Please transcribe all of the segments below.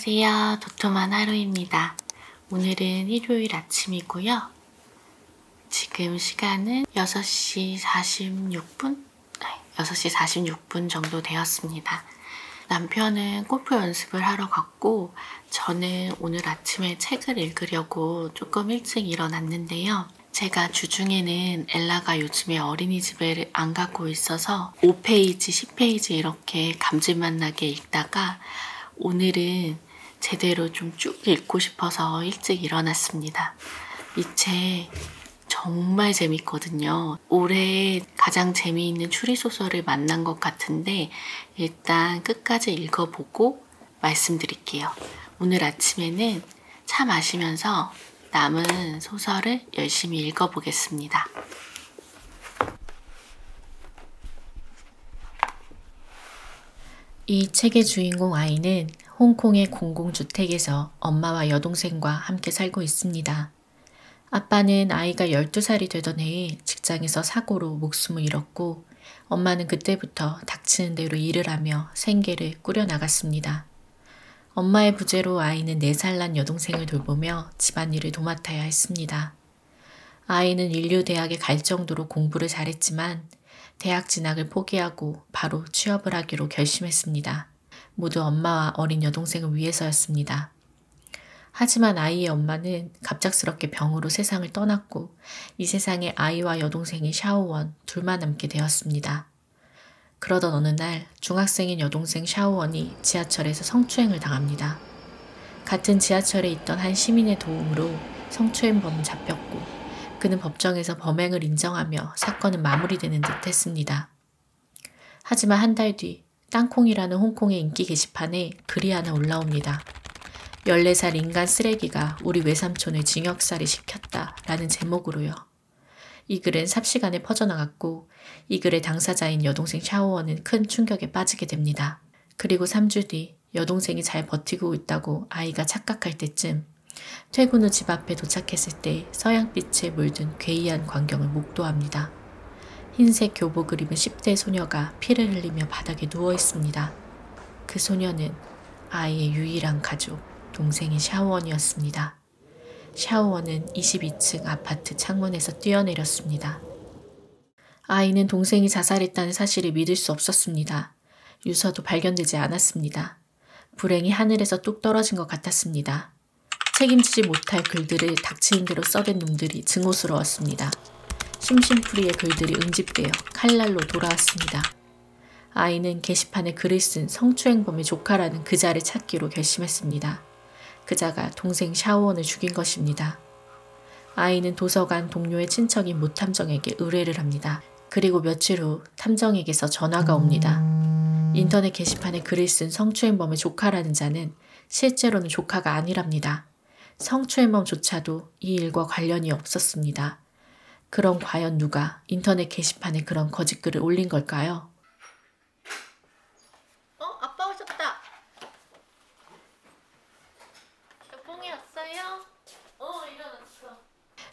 안녕하세요. 도톰한 하루입니다. 오늘은 일요일 아침이고요. 지금 시간은 6시 46분? 6시 46분 정도 되었습니다. 남편은 골프 연습을 하러 갔고 저는 오늘 아침에 책을 읽으려고 조금 일찍 일어났는데요. 제가 주중에는 엘라가 요즘에 어린이집에 안 가고 있어서 5페이지, 10페이지 이렇게 감질맛 나게 읽다가 오늘은 제대로 좀 쭉 읽고 싶어서 일찍 일어났습니다. 이 책 정말 재밌거든요. 올해 가장 재미있는 추리소설을 만난 것 같은데 일단 끝까지 읽어보고 말씀드릴게요. 오늘 아침에는 차 마시면서 남은 소설을 열심히 읽어보겠습니다. 이 책의 주인공 아이는 홍콩의 공공주택에서 엄마와 여동생과 함께 살고 있습니다. 아빠는 아이가 12살이 되던 해에 직장에서 사고로 목숨을 잃었고 엄마는 그때부터 닥치는 대로 일을 하며 생계를 꾸려나갔습니다. 엄마의 부재로 아이는 4살 난 여동생을 돌보며 집안일을 도맡아야 했습니다. 아이는 인류대학에 갈 정도로 공부를 잘했지만 대학 진학을 포기하고 바로 취업을 하기로 결심했습니다. 모두 엄마와 어린 여동생을 위해서였습니다. 하지만 아이의 엄마는 갑작스럽게 병으로 세상을 떠났고 이 세상에 아이와 여동생이 샤오원 둘만 남게 되었습니다. 그러던 어느 날 중학생인 여동생 샤오원이 지하철에서 성추행을 당합니다. 같은 지하철에 있던 한 시민의 도움으로 성추행범은 잡혔고 그는 법정에서 범행을 인정하며 사건은 마무리되는 듯 했습니다. 하지만 한 달 뒤 땅콩이라는 홍콩의 인기 게시판에 글이 하나 올라옵니다. 14살 인간 쓰레기가 우리 외삼촌을 징역살이 시켰다 라는 제목으로요. 이 글은 삽시간에 퍼져나갔고 이 글의 당사자인 여동생 샤오원은 큰 충격에 빠지게 됩니다. 그리고 3주 뒤 여동생이 잘 버티고 있다고 아이가 착각할 때쯤 퇴근 후 집 앞에 도착했을 때 서양빛에 물든 괴이한 광경을 목도합니다. 흰색 교복을 입은 10대 소녀가 피를 흘리며 바닥에 누워 있습니다. 그 소녀는 아이의 유일한 가족, 동생인 샤오원이었습니다. 샤오원은 22층 아파트 창문에서 뛰어내렸습니다. 아이는 동생이 자살했다는 사실을 믿을 수 없었습니다. 유서도 발견되지 않았습니다. 불행이 하늘에서 뚝 떨어진 것 같았습니다. 책임지지 못할 글들을 닥치는 대로 써댄 놈들이 증오스러웠습니다. 심심풀이의 글들이 응집되어 칼날로 돌아왔습니다. 아이는 게시판에 글을 쓴 성추행범의 조카라는 그자를 찾기로 결심했습니다. 그자가 동생 샤오원을 죽인 것입니다. 아이는 도서관 동료의 친척인 모 탐정에게 의뢰를 합니다. 그리고 며칠 후 탐정에게서 전화가 옵니다. 인터넷 게시판에 글을 쓴 성추행범의 조카라는 자는 실제로는 조카가 아니랍니다. 성추행범조차도 이 일과 관련이 없었습니다. 그럼 과연 누가 인터넷 게시판에 그런 거짓글을 올린 걸까요? 아빠 오셨다. 뽕이 왔어요? 일어났어.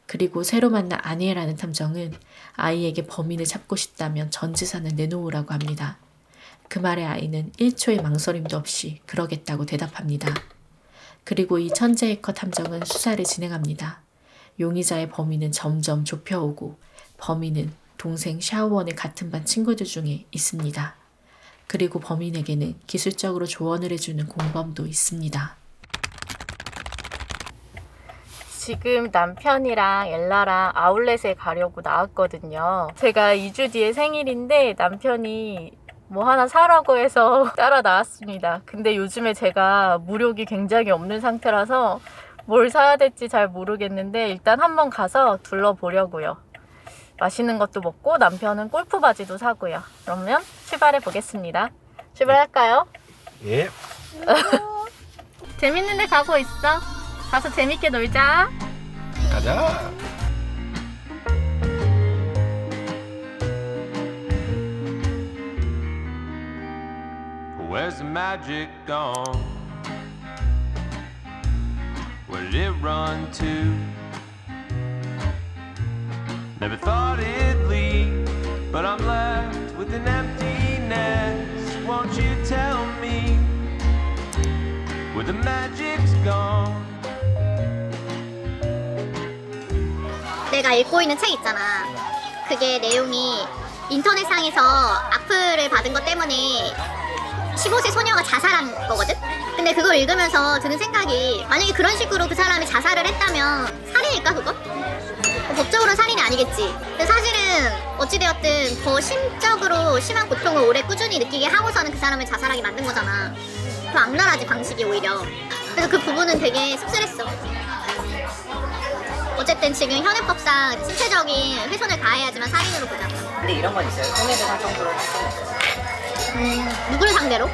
그리고 새로 만난 아니에라는 탐정은 아이에게 범인을 잡고 싶다면 전 재산을 내놓으라고 합니다. 그 말에 아이는 1초의 망설임도 없이 그러겠다고 대답합니다. 그리고 이 천재 해커 탐정은 수사를 진행합니다. 용의자의 범위는 점점 좁혀오고 범인은 동생 샤오원의 같은 반 친구들 중에 있습니다. 그리고 범인에게는 기술적으로 조언을 해주는 공범도 있습니다. 지금 남편이랑 엘라랑 아울렛에 가려고 나왔거든요. 제가 2주 뒤에 생일인데 남편이 뭐 하나 사라고 해서 따라 나왔습니다. 근데 요즘에 제가 무력이 굉장히 없는 상태라서 뭘 사야 될지 잘 모르겠는데 일단 한번 가서 둘러보려고요. 맛있는 것도 먹고 남편은 골프 바지도 사고요. 그러면 출발해 보겠습니다. 출발할까요? 예. 재밌는 데 가고 있어. 가서 재밌게 놀자. 가자. Where's the magic gone? Where did it run to? Never thought it'd leave, but I'm left with an emptiness. Won't you tell me? Where the magic's gone. 내가 읽고 있는 책 있잖아. 그게 내용이 인터넷상에서 악플을 받은 것 때문에 15세 소녀가 자살한 거거든? 근데 그걸 읽으면서 드는 생각이, 만약에 그런 식으로 그 사람이 자살을 했다면 살인일까 그거? 법적으로는 살인이 아니겠지. 근데 사실은 어찌되었든 더 심적으로 심한 고통을 오래 꾸준히 느끼게 하고서는 그 사람을 자살하게 만든 거잖아. 더 악랄하지 방식이 오히려. 그래서 그 부분은 되게 씁쓸했어. 어쨌든 지금 현행법상 신체적인 훼손을 가해야지만 살인으로 보잖아. 근데 이런 건 있어요. 손해배상 청구를 할 수는 있어요. 누구를 상대로?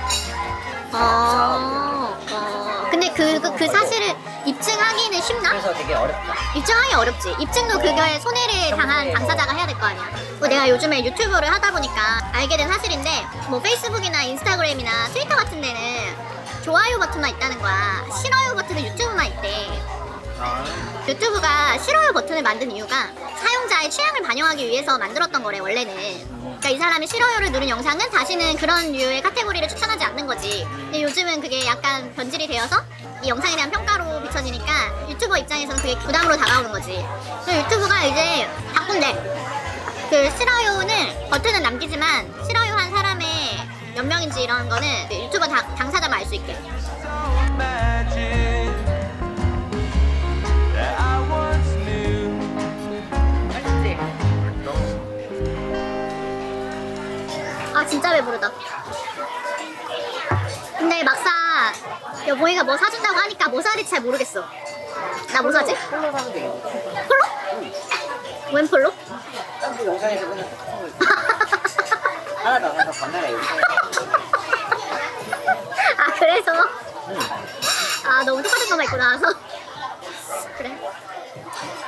근데 그 사실을 입증하기는 쉽나? 그래서 되게 어렵다. 입증하기 어렵지. 입증도 그거에 손해를 당한 당사자가 해야 될 거 아니야. 내가 요즘에 유튜브를 하다 보니까 알게 된 사실인데, 뭐 페이스북이나 인스타그램이나 트위터 같은 데는 좋아요 버튼만 있다는 거야. 싫어요 버튼은 유튜브만 있대. 유튜브가 싫어요 버튼을 만든 이유가 사용자의 취향을 반영하기 위해서 만들었던 거래 원래는. 그러니까 이 사람이 싫어요를 누른 영상은 다시는 그런 류의 카테고리를 추천하지 않는 거지. 근데 요즘은 그게 약간 변질이 되어서 이 영상에 대한 평가로 비춰지니까 유튜버 입장에서는 그게 부담으로 다가오는 거지. 그래서 유튜브가 이제 바꾼대. 그 싫어요는 버튼은 남기지만 싫어요 한 사람의 몇 명인지 이런 거는 유튜버 당사자만 알 수 있게. Magic that I once knew. 아 진짜 배부르다. 근데 막상 여보이가 뭐 사준다고 하니까 뭐 사야지 잘 모르겠어. 나 뭐 사지? 폴로 사면 되겠네. 폴로? 웬 폴로? 딴 영상에서 보는 하나 더 하나 더 건너라 영상에. 아 그래서? 아 너무 똑같은 것만 입고 나와서? 그래.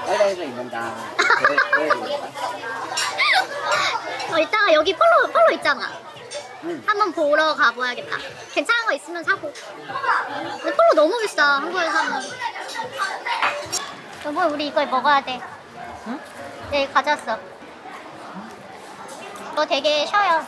빨다에서 입는다. 이따가 여기 폴로 있잖아. 한번 보러 가봐야겠다. 괜찮은 거 있으면 사고. 근데 폴로 너무 비싸 한국에서 사면. 여보 우리 이걸 먹어야 돼. 응? 네 가져왔어. 이거 되게 쉬어요.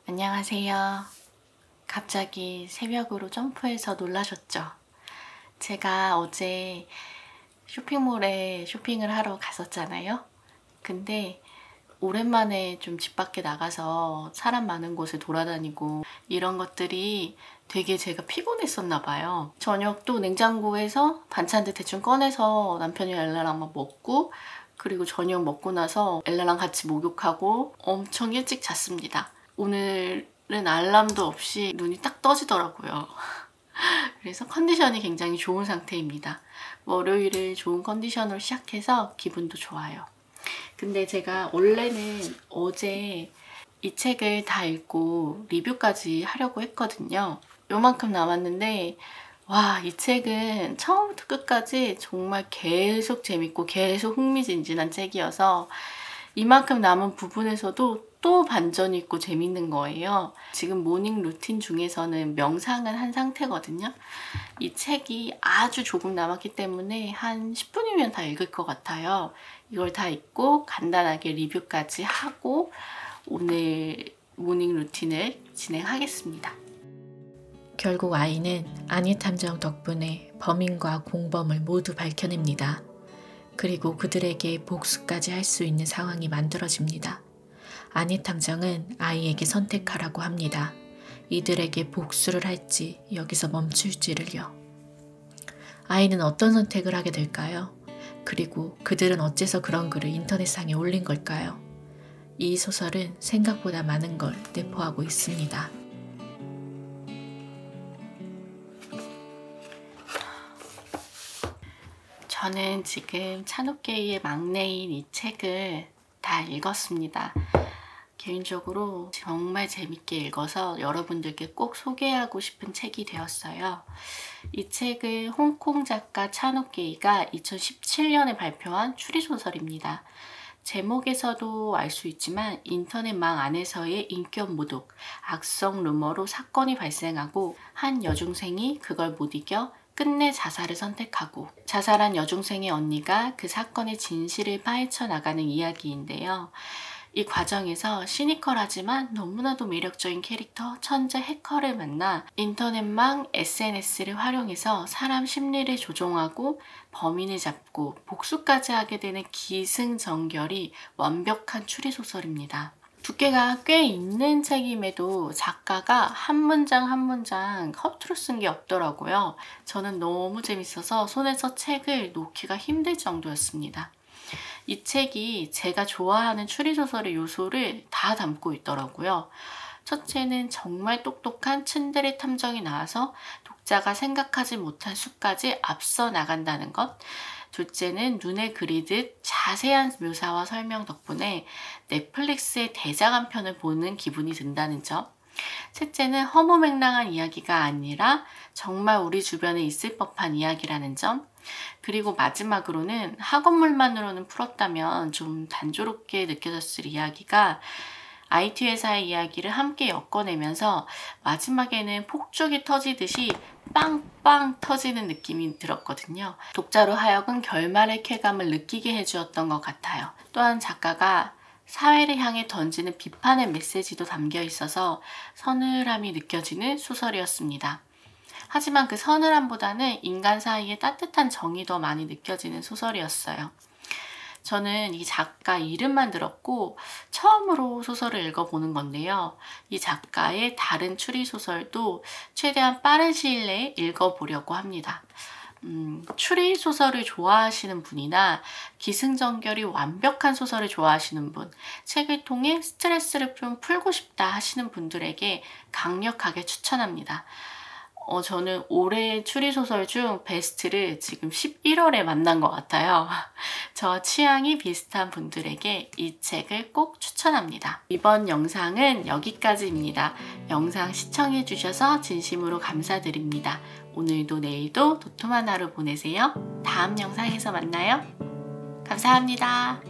안녕하세요. 갑자기 새벽으로 점프해서 놀라셨죠? 제가 어제 쇼핑몰에 쇼핑을 하러 갔었잖아요. 근데 오랜만에 좀 집 밖에 나가서 사람 많은 곳을 돌아다니고 이런 것들이 되게 제가 피곤했었나 봐요. 저녁도 냉장고에서 반찬들 대충 꺼내서 남편이랑 엘라랑 막 먹고, 그리고 저녁 먹고 나서 엘라랑 같이 목욕하고 엄청 일찍 잤습니다. 오늘은 알람도 없이 눈이 딱 떠지더라고요. 그래서 컨디션이 굉장히 좋은 상태입니다. 월요일을 좋은 컨디션으로 시작해서 기분도 좋아요. 근데 제가 원래는 어제 이 책을 다 읽고 리뷰까지 하려고 했거든요. 요만큼 남았는데 와, 이 책은 처음부터 끝까지 정말 계속 재밌고 계속 흥미진진한 책이어서 이만큼 남은 부분에서도 또 반전이 있고 재밌는 거예요. 지금 모닝 루틴 중에서는 명상을 한 상태거든요. 이 책이 아주 조금 남았기 때문에 한 10분이면 다 읽을 것 같아요. 이걸 다 읽고 간단하게 리뷰까지 하고 오늘 모닝 루틴을 진행하겠습니다. 결국 아이는 아니탐정 덕분에 범인과 공범을 모두 밝혀냅니다. 그리고 그들에게 복수까지 할 수 있는 상황이 만들어집니다. 아니탐정은 아이에게 선택하라고 합니다. 이들에게 복수를 할지 여기서 멈출지를요. 아이는 어떤 선택을 하게 될까요? 그리고 그들은 어째서 그런 글을 인터넷상에 올린 걸까요? 이 소설은 생각보다 많은 걸 내포하고 있습니다. 저는 지금 찬욱게이의 막내인 이 책을 다 읽었습니다. 개인적으로 정말 재밌게 읽어서 여러분들께 꼭 소개하고 싶은 책이 되었어요. 이 책은 홍콩 작가 찬욱게이가 2017년에 발표한 추리소설입니다. 제목에서도 알 수 있지만 인터넷망 안에서의 인격 모독, 악성 루머로 사건이 발생하고 한 여중생이 그걸 못 이겨 끝내 자살을 선택하고 자살한 여중생의 언니가 그 사건의 진실을 파헤쳐 나가는 이야기인데요. 이 과정에서 시니컬하지만 너무나도 매력적인 캐릭터 천재 해커를 만나 인터넷망 SNS를 활용해서 사람 심리를 조종하고 범인을 잡고 복수까지 하게 되는 기승전결이 완벽한 추리소설입니다. 두께가 꽤 있는 책임에도 작가가 한 문장 한 문장 허투루 쓴 게 없더라고요. 저는 너무 재밌어서 손에서 책을 놓기가 힘들 정도였습니다. 이 책이 제가 좋아하는 추리소설의 요소를 다 담고 있더라고요. 첫째는 정말 똑똑한 츤데레 탐정이 나와서 독자가 생각하지 못한 수까지 앞서 나간다는 것. 둘째는 눈에 그리듯 자세한 묘사와 설명 덕분에 넷플릭스의 대작 한 편을 보는 기분이 든다는 점. 셋째는 허무맹랑한 이야기가 아니라 정말 우리 주변에 있을 법한 이야기라는 점. 그리고 마지막으로는 학원물만으로는 풀었다면 좀 단조롭게 느껴졌을 이야기가 IT 회사의 이야기를 함께 엮어내면서 마지막에는 폭죽이 터지듯이 빵빵 터지는 느낌이 들었거든요. 독자로 하여금 결말의 쾌감을 느끼게 해주었던 것 같아요. 또한 작가가 사회를 향해 던지는 비판의 메시지도 담겨 있어서 서늘함이 느껴지는 소설이었습니다. 하지만 그 서늘함보다는 인간 사이의 따뜻한 정이 더 많이 느껴지는 소설이었어요. 저는 이 작가 이름만 들었고 처음으로 소설을 읽어보는 건데요. 이 작가의 다른 추리소설도 최대한 빠른 시일 내에 읽어보려고 합니다. 추리소설을 좋아하시는 분이나 기승전결이 완벽한 소설을 좋아하시는 분, 책을 통해 스트레스를 좀 풀고 싶다 하시는 분들에게 강력하게 추천합니다. 저는 올해 추리소설 중 베스트를 지금 11월에 만난 것 같아요. 저 취향이 비슷한 분들에게 이 책을 꼭 추천합니다. 이번 영상은 여기까지입니다. 영상 시청해주셔서 진심으로 감사드립니다. 오늘도 내일도 도톰한 하루 보내세요. 다음 영상에서 만나요. 감사합니다.